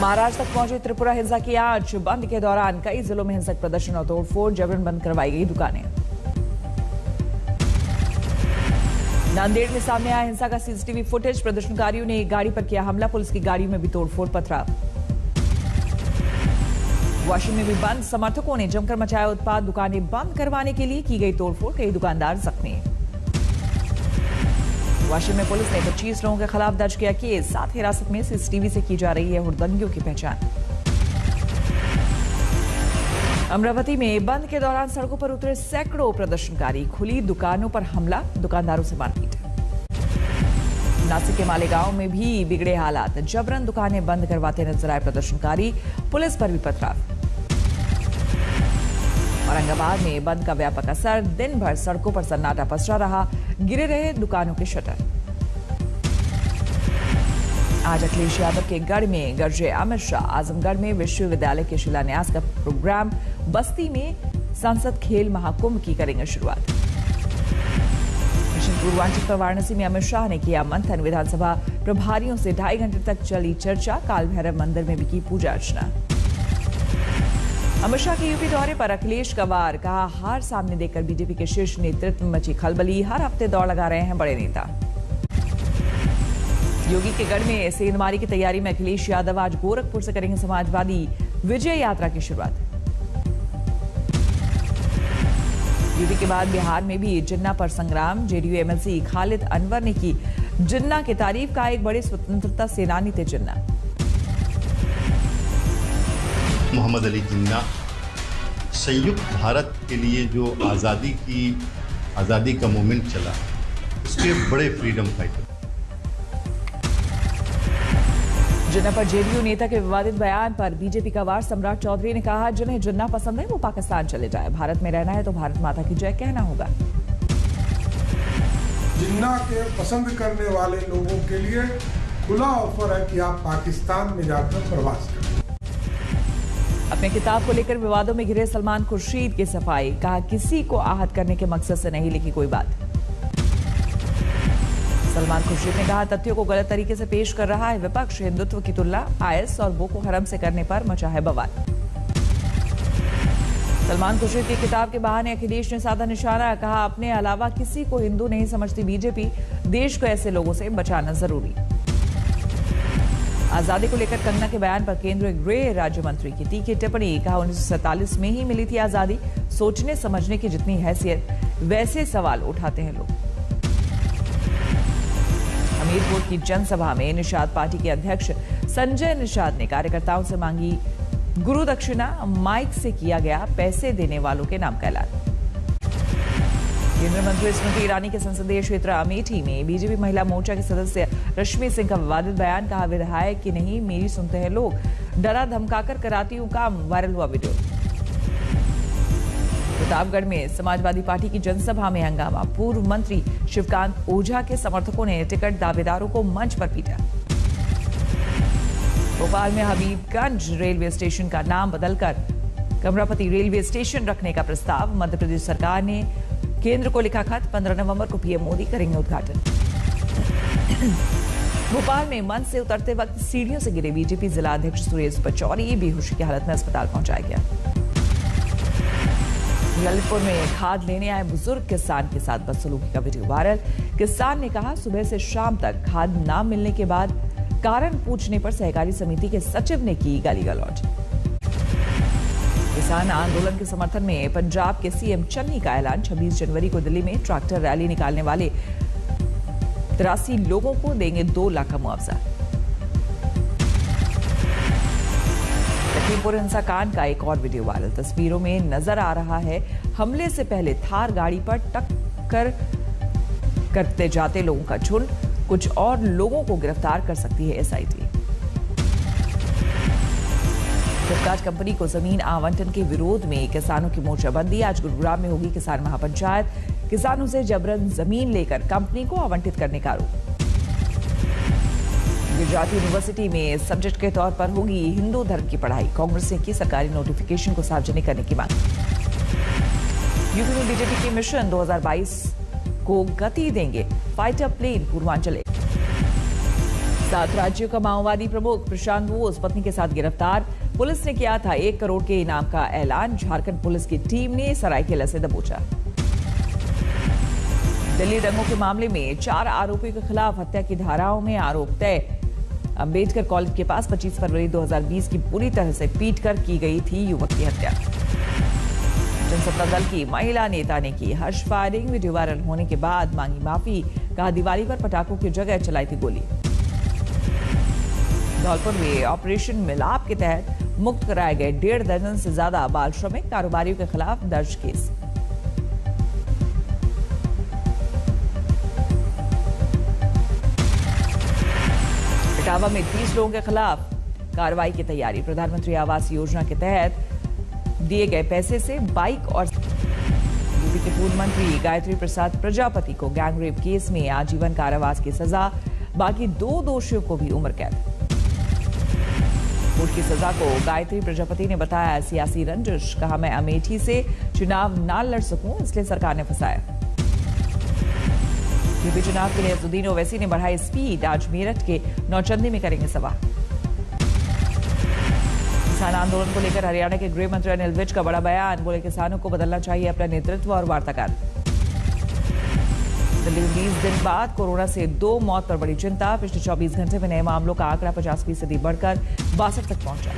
महाराष्ट्र तक पहुंची त्रिपुरा हिंसा की आंच। बंद के दौरान कई जिलों में हिंसक प्रदर्शन और तोड़फोड़, जबरन बंद करवाई गई दुकानें। नांदेड़ में सामने आया हिंसा का सीसीटीवी फुटेज। प्रदर्शनकारियों ने एक गाड़ी पर किया हमला, पुलिस की गाड़ी में भी तोड़फोड़, पथराव। वाशिंग में भी बंद, समर्थकों ने जमकर मचाया उत्पात। दुकानें बंद करवाने के लिए की गई तोड़फोड़, कई दुकानदार जख्मी। वाशिंग में पुलिस ने 25 लोगों के खिलाफ दर्ज किया केस। साथ हिरासत में सीसीटीवी से की जा रही है हुड़दंगियों की पहचान। अमरावती में बंद के दौरान सड़कों पर उतरे सैकड़ों प्रदर्शनकारी। खुली दुकानों पर हमला, दुकानदारों से मारपीट। नासिक के मालेगांव में भी बिगड़े हालात। जबरन दुकानें बंद करवाते नजर आए प्रदर्शनकारी, पुलिस पर भी पथराव। औरंगाबाद में बंद का व्यापक असर। दिन भर सड़कों पर सन्नाटा पसरा रहा, गिरे रहे दुकानों के शटर। आज अखिलेश यादव के गढ़ में गरजे अमित शाह। आजमगढ़ में विश्वविद्यालय के शिलान्यास का प्रोग्राम। बस्ती में संसद खेल महाकुंभ की करेंगे शुरुआत। दक्षिण पूर्वांचल पर वाराणसी में अमित शाह ने किया मंथन। विधानसभा प्रभारियों से 2.5 घंटे तक चली चर्चा। काल भैरव मंदिर में भी की पूजा अर्चना। अमित शाह के यूपी दौरे पर अखिलेश का वार। कहा, हार सामने देखकर बीजेपी के शीर्ष नेतृत्व में मची खलबली। हर हफ्ते दौड़ लगा रहे हैं बड़े नेता। योगी के गढ़ में सेंधमारी की तैयारी में अखिलेश यादव। आज गोरखपुर से करेंगे समाजवादी विजय यात्रा की शुरुआत। यूपी के बाद बिहार में भी जिन्ना पर संग्राम। जेडीयू एमएलसी खालिद अनवर ने की जिन्ना की तारीफ। का एक बड़े स्वतंत्रता सेनानी थे जिन्ना। मोहम्मद अली जिन्ना संयुक्त भारत के लिए जो आज़ादी का मूवमेंट चला, उसके बड़े फ्रीडम फाइटर। जिन्ना पर जेडीयू नेता के विवादित बयान पर बीजेपी का वार। सम्राट चौधरी ने कहा, जिन्हें जिन्ना पसंद है वो पाकिस्तान चले जाए। भारत में रहना है तो भारत माता की जय कहना होगा। जिन्ना के पसंद करने वाले लोगों के लिए खुला ऑफर है कि आप पाकिस्तान में जाकर प्रवास करें। अपने किताब को लेकर विवादों में घिरे सलमान खुर्शीद की सफाई। कहा, किसी को आहत करने के मकसद से नहीं लिखी कोई बात। सलमान खुर्शीद ने कहा, तथ्यों को गलत तरीके से पेश कर रहा है विपक्ष। हिंदुत्व की तुलना आईएस और बोको हरम से करने पर मचा है बवाल। सलमान खुर्शीद की किताब के बहाने अखिलेश ने साधा निशाना। कहा, अपने अलावा किसी को हिंदू नहीं समझती बीजेपी। देश को ऐसे लोगों से बचाना जरूरी। आजादी को लेकर कंगना के बयान पर केंद्रीय गृह राज्य मंत्री की तीखी टिप्पणी। कहा, 1947 में ही मिली थी आजादी। सोचने समझने की जितनी हैसियत, वैसे सवाल उठाते हैं लोग। हमीरपुर की जनसभा में निषाद पार्टी के अध्यक्ष संजय निषाद ने कार्यकर्ताओं से मांगी गुरु दक्षिणा। माइक से किया गया पैसे देने वालों के नाम का ऐलान। केंद्रीय मंत्री स्मृति ईरानी के संसदीय क्षेत्र अमेठी में बीजेपी महिला मोर्चा के सदस्य रश्मि सिंह का विवादित बयान। कहा, विधायक की नहीं मेरी सुनते हैं लोग। डरा धमकाकर कराती हूं काम। वायरल हुआ वीडियो। प्रतापगढ़ में समाजवादी पार्टी की जनसभा में हंगामा। पूर्व मंत्री शिवकांत ओझा के समर्थकों ने टिकट दावेदारों को मंच पर पीटा। भोपाल में हबीबगंज रेलवे स्टेशन का नाम बदलकर कमरापति रेलवे स्टेशन रखने का प्रस्ताव। मध्य प्रदेश सरकार ने केंद्र को लिखा खत। 15 नवंबर को पीएम मोदी करेंगे उद्घाटन। भोपाल में मंच से उतरते वक्त सीढ़ियों से गिरे बीजेपी जिला अध्यक्ष सुरेश पचौरी। बेहोशी की हालत में अस्पताल पहुंचाया गया। ललितपुर में खाद लेने आए बुजुर्ग किसान के साथ बदसलूकी का वीडियो वायरल। किसान ने कहा, सुबह से शाम तक खाद न मिलने के बाद कारण पूछने पर सहकारी समिति के सचिव ने की गाली गलौज। किसान आंदोलन के समर्थन में पंजाब के सीएम चन्नी का ऐलान। 26 जनवरी को दिल्ली में ट्रैक्टर रैली निकालने वाले 83 लोगों को देंगे 2 लाख का मुआवजा। लखीमपुर हिंसाकांड का एक और वीडियो वायरल। तस्वीरों में नजर आ रहा है हमले से पहले थार गाड़ी पर टक्कर करते जाते लोगों का झुंड। कुछ और लोगों को गिरफ्तार कर सकती है एसआईटी। फ्लिपकार्ट कंपनी को जमीन आवंटन के विरोध में किसानों की मोर्चाबंदी। आज गुरुग्राम में होगी किसान महापंचायत। किसानों से जबरन जमीन लेकर कंपनी को आवंटित करने का आरोप। गुजरात यूनिवर्सिटी में सब्जेक्ट के तौर पर होगी हिंदू धर्म की पढ़ाई। कांग्रेस ने की सरकारी नोटिफिकेशन को सार्वजनिक करने की मांग। यूपी में बीजेपी के मिशन 2022 को गति देंगे फाइटर प्लेन पूर्वांचल। 7 राज्यों का माओवादी प्रमुख प्रशांत बोस पत्नी के साथ गिरफ्तार। पुलिस ने किया था 1 करोड़ के इनाम का ऐलान। झारखंड पुलिस की टीम ने सरायकेला से दबोचा। दिल्ली दंगों के मामले में 4 आरोपियों के खिलाफ हत्या की धाराओं में आरोप तय। अंबेडकर कॉलेज के पास 25 फरवरी 2020 की पूरी तरह से पीटकर की गई थी युवक की हत्या। जनसत्ता दल की महिला नेता ने की हर्ष फायरिंग। वीडियो वायरल होने के बाद मांगी माफी। कहा दिवाली पर पटाखों की जगह चलाई थी गोली। धौलपुर में ऑपरेशन मिलाप के तहत मुक्त कराए गए 1.5 दर्जन से ज्यादा बाल श्रमिक कारोबारियों के खिलाफ दर्ज केस। इटावा में 30 लोगों के खिलाफ कार्रवाई की तैयारी। प्रधानमंत्री आवास योजना के तहत दिए गए पैसे से बाइक और यूपी के पूर्व मंत्री गायत्री प्रसाद प्रजापति को गैंगरेप केस में आजीवन कारावास की सजा। बाकी 2 दोषियों को भी उम्र कैद। कोर्ट की सजा को गायत्री प्रजापति ने बताया सियासी रंजिश। कहा मैं अमेठी से चुनाव ना लड़ सकूं इसलिए सरकार ने फंसाया। यूपी चुनाव के लिए अजुद्दीन ओवैसी ने बढ़ाई स्पीड। आज मेरठ के नौचंदी में करेंगे सभा। किसान आंदोलन को लेकर हरियाणा के गृह मंत्री अनिल विज का बड़ा बयान। बोले किसानों को बदलना चाहिए अपना नेतृत्व और वार्ताकार। दिल्ली में 20 दिन बाद कोरोना से 2 मौत पर बड़ी चिंता। पिछले 24 घंटे में नए मामलों का आंकड़ा 50% बढ़कर 62 तक पहुंचा।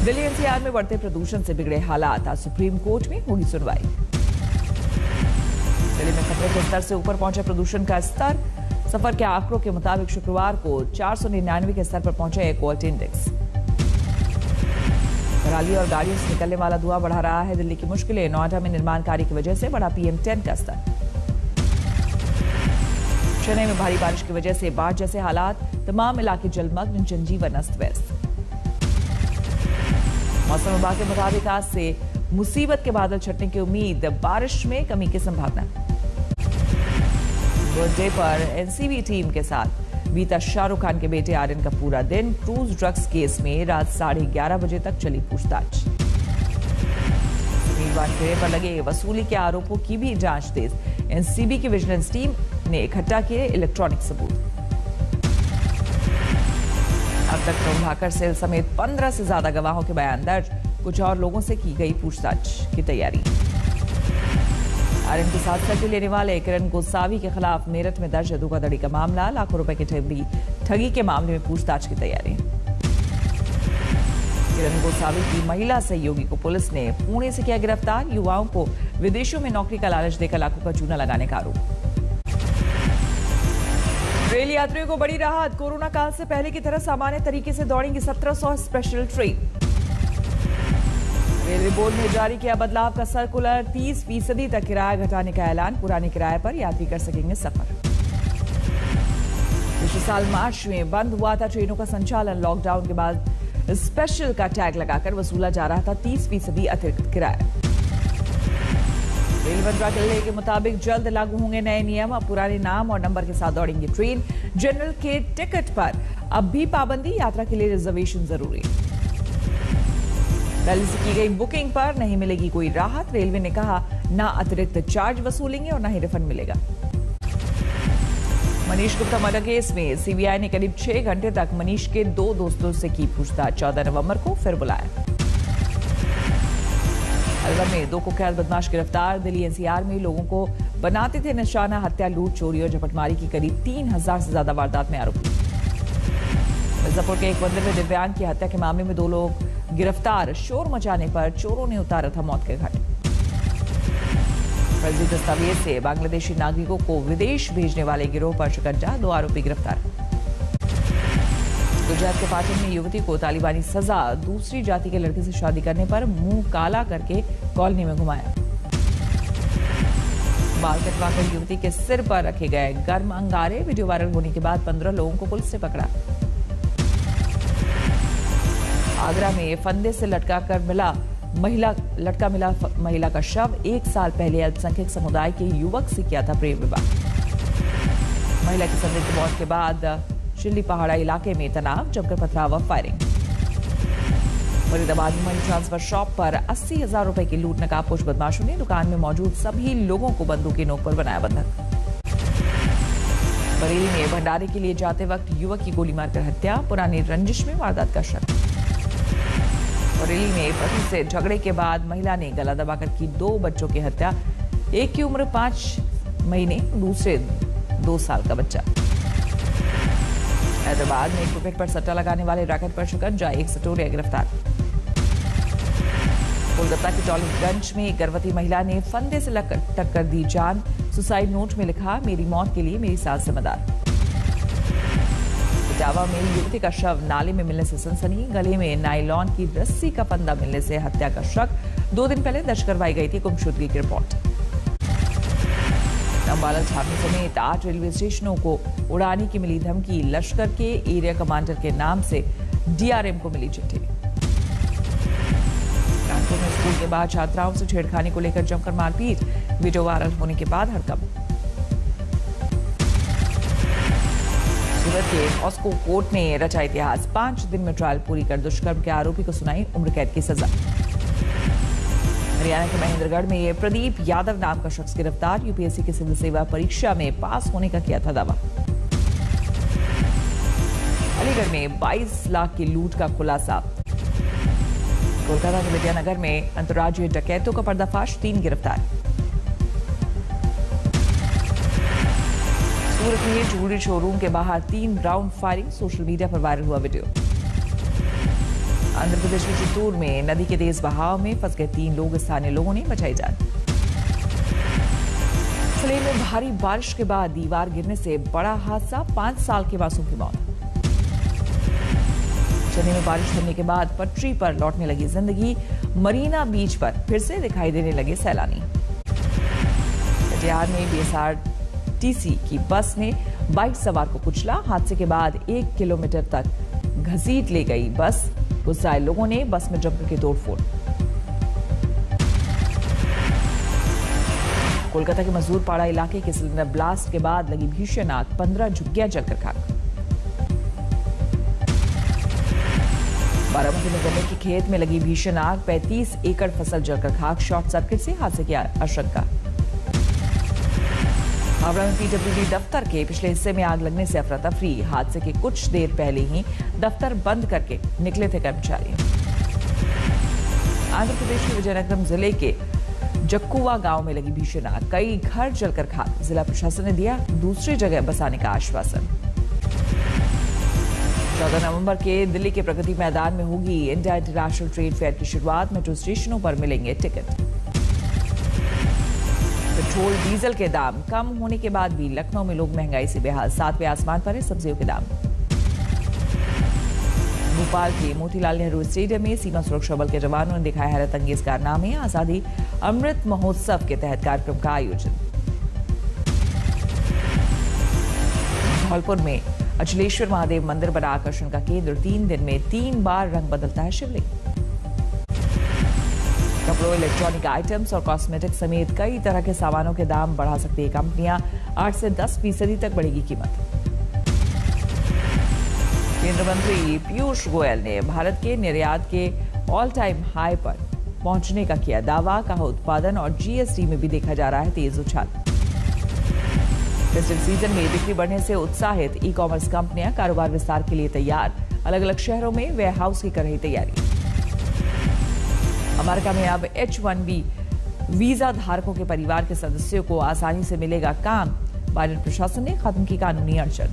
दिल्ली एनसीआर में बढ़ते प्रदूषण से बिगड़े हालात। आज सुप्रीम कोर्ट में होगी सुनवाई। दिल्ली में खतरे के स्तर से ऊपर पहुंचा प्रदूषण का स्तर। सफर के आंकड़ों के मुताबिक शुक्रवार को 499 के स्तर पर पहुंचा एयर क्वालिटी इंडेक्स। पराली और गाड़ियों से निकलने वाला धुआं बढ़ा रहा है दिल्ली की मुश्किलें। नोएडा में निर्माण कार्य की वजह से बढ़ा PM10 का स्तर। चेन्नई में भारी बारिश की वजह से बाढ़ जैसे हालात। तमाम इलाके जलमग्न, जनजीवन अस्त व्यस्त। मौसम विभाग के मुताबिक आज से मुसीबत के बादल छटने की उम्मीद। बारिश में कमी की संभावना। बर्थडे पर एनसीबी टीम के साथ बीता शाहरुख खान के बेटे आर्यन का पूरा दिन। क्रूज ड्रग्स केस में रात 11:30 बजे तक चली पूछताछ। खेड़े पर लगे वसूली के आरोपों की भी जांच तेज। एनसीबी की विजिलेंस टीम ने इकट्ठा किए इलेक्ट्रॉनिक सबूत। अब तक प्रभाकर सेल समेत 15 से ज्यादा गवाहों के बयान दर्ज। कुछ और लोगों से की गई पूछताछ की तैयारी। आर्यन के साथ सेल्फी लेने वाले किरण गोसावी के खिलाफ मेरठ में दर्ज है धोखाधड़ी का मामला। लाखों रुपए की ठगी के मामले में पूछताछ की तैयारी। किरण गोसावी की महिला सहयोगी को पुलिस ने पुणे से किया गिरफ्तार। युवाओं को विदेशों में नौकरी का लालच देकर लाखों का चूना लगाने का आरोप। रेल यात्रियों को बड़ी राहत। कोरोना काल से पहले की तरह सामान्य तरीके से दौड़ेंगी 1700 स्पेशल ट्रेन। रेलवे बोर्ड ने जारी किया बदलाव का सर्कुलर। 30% तक किराया घटाने का ऐलान। पुराने किराए पर यात्री कर सकेंगे सफर। पिछले साल मार्च में बंद हुआ था ट्रेनों का संचालन। लॉकडाउन के बाद स्पेशल का टैग लगाकर वसूला जा रहा था 30% अतिरिक्त किराया। रेल मंत्रालय के मुताबिक जल्द लागू होंगे नए नियम। अब पुराने नाम और नंबर के साथ दौड़ेंगी ट्रेन। जनरल के टिकट पर अब भी पाबंदी। यात्रा के लिए रिजर्वेशन जरूरी। पहले से की गई बुकिंग पर नहीं मिलेगी कोई राहत। रेलवे ने कहा ना अतिरिक्त चार्ज वसूलेंगे और ना ही रिफंड मिलेगा। मनीष गुप्ता मर्डर केस में सीबीआई ने करीब 6 घंटे तक मनीष के 2 दोस्तों से की पूछताछ। 14 नवंबर को फिर बुलाया। अलवर में 2 कुख्यात बदमाश गिरफ्तार। दिल्ली एनसीआर में लोगों को बनाते थे निशाना। हत्या, लूट, चोरी और झपटमारी की करीब 3000 से ज्यादा वारदात में आरोपी। मिर्जापुर के एक मंदिर में दिव्यांग की हत्या के मामले में 2 लोग गिरफ्तार। शोर मचाने पर चोरों ने उतारा था मौत के घाट। फर्जी दस्तावेज से बांग्लादेशी नागरिकों को विदेश भेजने वाले गिरोह पर शिकंजा। 2 आरोपी गिरफ्तार। गुजरात के पाटन में युवती को तालिबानी सजा। दूसरी जाति के लड़के से शादी करने पर मुंह काला करके कॉलोनी में घुमाया। बाल कटवाकर युवती के सिर पर रखे गए गर्म अंगारे। वीडियो वायरल होने के बाद 15 लोगों को पुलिस ने पकड़ा। आगरा में फंदे से लटका मिला महिला का शव। 1 साल पहले अल्पसंख्यक समुदाय के युवक से किया था प्रेम विवाह। महिला की संदिग्ध मौत के बाद चिल्ली पहाड़ा इलाके में तनाव। जमकर पथराव और फायरिंग। फरीदाबाद में मनी ट्रांसफर शॉप पर 80,000 रुपए की लूट। नकाबपोश बदमाशों ने दुकान में मौजूद सभी लोगों को बंदूक की नोक पर बनाया बंधक। बरेली में भंडारे के लिए जाते वक्त युवक की गोली मारकर हत्या, पुरानी रंजिश में वारदात का शक। बरेली में पति से झगड़े के बाद महिला ने गला दबाकर की 2 बच्चों की हत्या, एक की उम्र 5 महीने, दूसरे 2 साल का बच्चा। हैदराबाद में क्रिकेट पर सट्टा लगाने वाले रैकेट पर शिकंजा, 1 सटोरिया गिरफ्तार। कोलकाता के टॉलीगंज में एक गर्भवती महिला ने फंदे से टक्कर दी जान, सुसाइड नोट में लिखा, मेरी मौत के लिए मेरी सास जिम्मेदार। इटावा में युवती का शव नाले में मिलने से सनसनी, गले में नायलॉन की रस्सी का फंदा मिलने से हत्या का शक, 2 दिन पहले दर्ज करवाई गई थी गुमशुदगी की रिपोर्ट। अंबाला छावनी समेत 8 रेलवे स्टेशनों को उड़ाने की मिली धमकी, लश्कर के एरिया कमांडर के नाम से डीआरएम को मिली चिट्ठी। कानपुर में स्कूल के बाद छात्राओं से छेड़खानी को लेकर जमकर मारपीट, वीडियो वायरल होने के बाद हड़कंप। सूरत के मॉस्को कोर्ट ने रचा इतिहास, 5 दिन में ट्रायल पूरी कर दुष्कर्म के आरोपी को सुनाई उम्र कैद की सजा। हरियाणा के महेंद्रगढ़ में प्रदीप यादव नाम का शख्स गिरफ्तार, यूपीएससी की सिविल सेवा परीक्षा में पास होने का किया था दावा। अलीगढ़ में 22 लाख की लूट का खुलासा। कोलकाता के विद्यानगर में अंतर्राज्यीय डकैतों का पर्दाफाश, 3 गिरफ्तार। सूरत में ज्वेलरी शोरूम के बाहर 3 राउंड फायरिंग, सोशल मीडिया पर वायरल हुआ वीडियो। आंध्र प्रदेश के चित्तूर में नदी के तेज बहाव में फंस गए 3 लोग, स्थानीय लोगों ने बचाई जान। जिले में भारी बारिश के बाद दीवार गिरने से बड़ा हादसा, 5 साल के मासूम की मौत। चेन्नई में बारिश थमने के बाद पटरी पर लौटने लगी जिंदगी, मरीना बीच पर फिर से दिखाई देने लगे सैलानी। कटिहार में बीएसआरटीसी की बस ने बाइक सवार को कुचला, हादसे के बाद 1 किलोमीटर तक घसीट ले गई बस, गुस्साए लोगों ने बस में जमकर की तोड़फोड़। कोलकाता के मजदूरपाड़ा इलाके के सिलेंडर ब्लास्ट के बाद लगी भीषण आग, 15 झुग्गियां जलकर खाक। बाराबंकी में गन्ने के खेत में लगी भीषण आग, 35 एकड़ फसल जलकर खाक, शॉर्ट सर्किट से हादसे की आशंका। हावड़ा में पीडब्ल्यूडी दफ्तर के पिछले हिस्से में आग लगने से अफरा तफरी, हादसे के कुछ देर पहले ही दफ्तर बंद करके निकले थे कर्मचारी। आंध्र प्रदेश के विजयनगरम जिले के जक्कुवा गांव में लगी भीषण आग, कई घर जलकर खाक, जिला प्रशासन ने दिया दूसरी जगह बसाने का आश्वासन। 14 नवंबर के दिल्ली के प्रगति मैदान में होगी इंडिया इंटरनेशनल ट्रेड फेयर की शुरुआत, मेट्रो स्टेशनों पर मिलेंगे टिकट। पेट्रोल डीजल के दाम कम होने के बाद भी लखनऊ में लोग महंगाई से बेहाल, 7वें आसमान पर है सब्जियों के दाम। भोपाल के मोतीलाल नेहरू स्टेडियम में सीमा सुरक्षा बल के जवानों ने दिखाया हैरत अंगेज कारनामे, आजादी अमृत महोत्सव के तहत कार्यक्रम का आयोजन। धौलपुर में अचलेश्वर महादेव मंदिर बना आकर्षण का केंद्र, 3 दिन में 3 बार रंग बदलता है शिवलिंग। कपड़ों, इलेक्ट्रॉनिक आइटम्स और कॉस्मेटिक्स समेत कई तरह के सामानों के दाम बढ़ा सकती है कंपनियां, 8 से 10% तक बढ़ेगी कीमत। केंद्रीय मंत्री पीयूष गोयल ने भारत के निर्यात के ऑल टाइम हाई पर पहुंचने का किया दावा, कहा उत्पादन और जीएसटी में भी देखा जा रहा है तेज उछाल। फेस्टिव सीजन में बिक्री बढ़ने से उत्साहित ई कॉमर्स कंपनियां कारोबार विस्तार के लिए तैयार, अलग अलग शहरों में वेयरहाउस की कर रही तैयारी। अमेरिका में अब H-1B वीजा धारकों के परिवार के सदस्यों को आसानी से मिलेगा काम, बाइडेन प्रशासन ने खत्म की कानूनी अड़चन।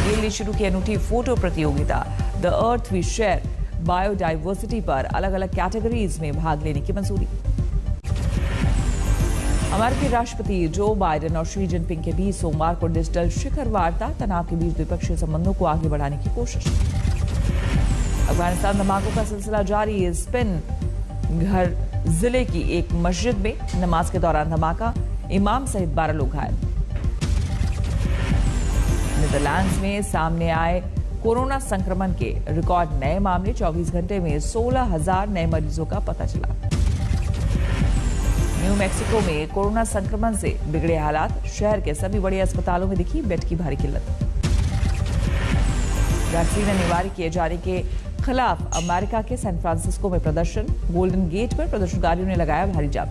गेल ने शुरू की अनूठी फोटो प्रतियोगिता the earth we share, biodiversity पर अलग अलग कैटेगरीज में भाग लेने की मंजूरी। अमेरिकी राष्ट्रपति जो बाइडेन और शी जिनपिंग के बीच सोमवार को डिजिटल शिखर वार्ता, तनाव के बीच द्विपक्षीय संबंधों को आगे बढ़ाने की कोशिश। अफगानिस्तान धमाकों का सिलसिला जारी, स्पिन घर जिले की एक मस्जिद में नमाज के दौरान धमाका, इमाम सहित 12 लोग घायल। नीदरलैंड्स में सामने आए कोरोना संक्रमण के रिकॉर्ड नए मामले, 24 घंटे में 16,000 नए मरीजों का पता चला। न्यू मैक्सिको में कोरोना संक्रमण से बिगड़े हालात, शहर के सभी बड़े अस्पतालों में दिखी बेड की भारी किल्लत। वैक्सीन अनिवार्य किए जाने के खिलाफ अमेरिका के सैन फ्रांसिस्को में प्रदर्शन, गोल्डन गेट पर प्रदर्शनकारियों ने लगाया भारी जाम।